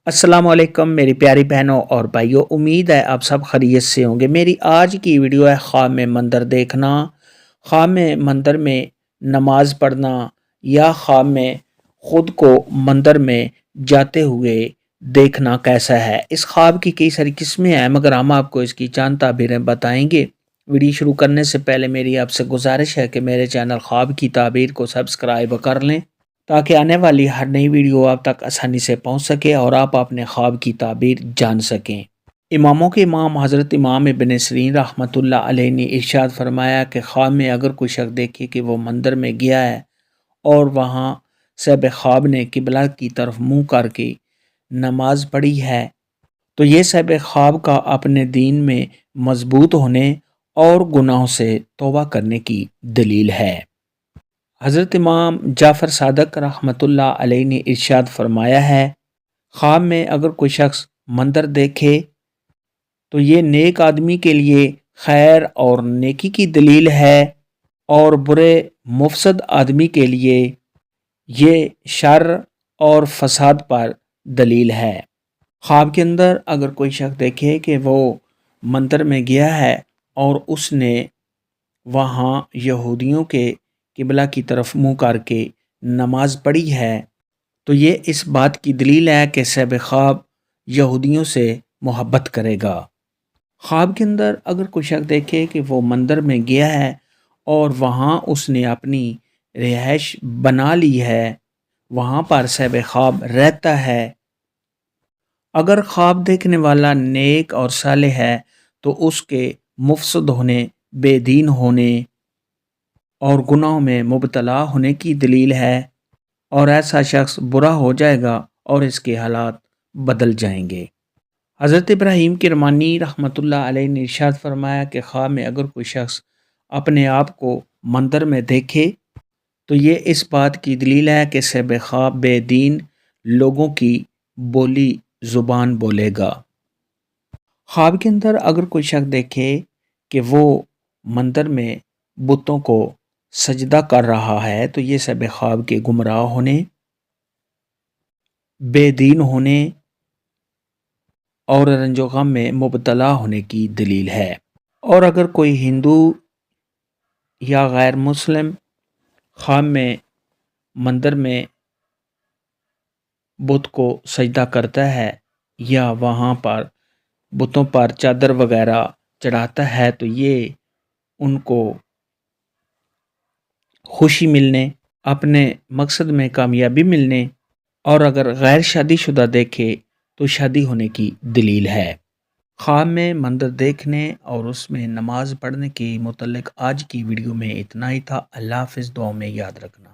السلام علیکم میری پیاری بہنوں اور بھائیوں، امید ہے آپ سب خیریت سے ہوں گے۔ میری آج کی ویڈیو ہے خواب میں مندر دیکھنا۔ خواب میں مندر میں نماز پڑھنا یا خواب میں خود کو مندر میں جاتے ہوئے دیکھنا کیسا ہے۔ اس خواب کی کئی ساری قسمیں ہیں مگر ہم آپ کو اس کی چند تعبیریں بتائیں گے۔ ویڈیو شروع کرنے سے پہلے میری آپ سے گزارش ہے کہ میرے چینل خواب کی تعبیر کو سبسکرائب کر لیں تاکہ آنے والی ہر نئی ویڈیو آپ تک آسانی سے پہنچ سکے اور آپ اپنے خواب کی تعبیر جان سکیں۔ اماموں کے امام حضرت امام ابن سیرین رحمۃ اللہ علیہ نے ارشاد فرمایا کہ خواب میں اگر کوئی شخص دیکھے کہ وہ مندر میں گیا ہے اور وہاں صاحب خواب نے قبلہ کی طرف منہ کر کے نماز پڑھی ہے تو یہ صاحب خواب کا اپنے دین میں مضبوط ہونے اور گناہوں سے توبہ کرنے کی دلیل ہے۔ حضرت امام جعفر صادق رحمۃ اللہ علیہ نے ارشاد فرمایا ہے، خواب میں اگر کوئی شخص مندر دیکھے تو یہ نیک آدمی کے لیے خیر اور نیکی کی دلیل ہے اور برے مفسد آدمی کے لیے یہ شر اور فساد پر دلیل ہے۔ خواب کے اندر اگر کوئی شخص دیکھے کہ وہ مندر میں گیا ہے اور اس نے وہاں یہودیوں کے قبلہ کی طرف منہ کر کے نماز پڑھی ہے تو یہ اس بات کی دلیل ہے کہ صاحب خواب یہودیوں سے محبت کرے گا۔ خواب کے اندر اگر کوئی شخص دیکھے کہ وہ مندر میں گیا ہے اور وہاں اس نے اپنی رہائش بنا لی ہے، وہاں پر صاحب خواب رہتا ہے، اگر خواب دیکھنے والا نیک اور صالح ہے تو اس کے مفسد ہونے، بے دین ہونے اور گناہوں میں مبتلا ہونے کی دلیل ہے اور ایسا شخص برا ہو جائے گا اور اس کے حالات بدل جائیں گے۔ حضرت ابراہیم کرمانی رحمۃ اللہ علیہ نے ارشاد فرمایا کہ خواب میں اگر کوئی شخص اپنے آپ کو مندر میں دیکھے تو یہ اس بات کی دلیل ہے کہ صاحب خواب بے دین لوگوں کی بولی زبان بولے گا۔ خواب کے اندر اگر کوئی شخص دیکھے کہ وہ مندر میں بتوں کو سجدہ کر رہا ہے تو یہ صاحب خواب کے گمراہ ہونے، بے دین ہونے اور رنج و غم میں مبتلا ہونے کی دلیل ہے۔ اور اگر کوئی ہندو یا غیر مسلم خواب میں مندر میں بت کو سجدہ کرتا ہے یا وہاں پر بتوں پر چادر وغیرہ چڑھاتا ہے تو یہ ان کو خوشی ملنے، اپنے مقصد میں کامیابی ملنے اور اگر غیر شادی شدہ دیکھے تو شادی ہونے کی دلیل ہے۔ خواب میں مندر دیکھنے اور اس میں نماز پڑھنے کے متعلق آج کی ویڈیو میں اتنا ہی تھا۔ اللہ حافظ، دعاؤں میں یاد رکھنا۔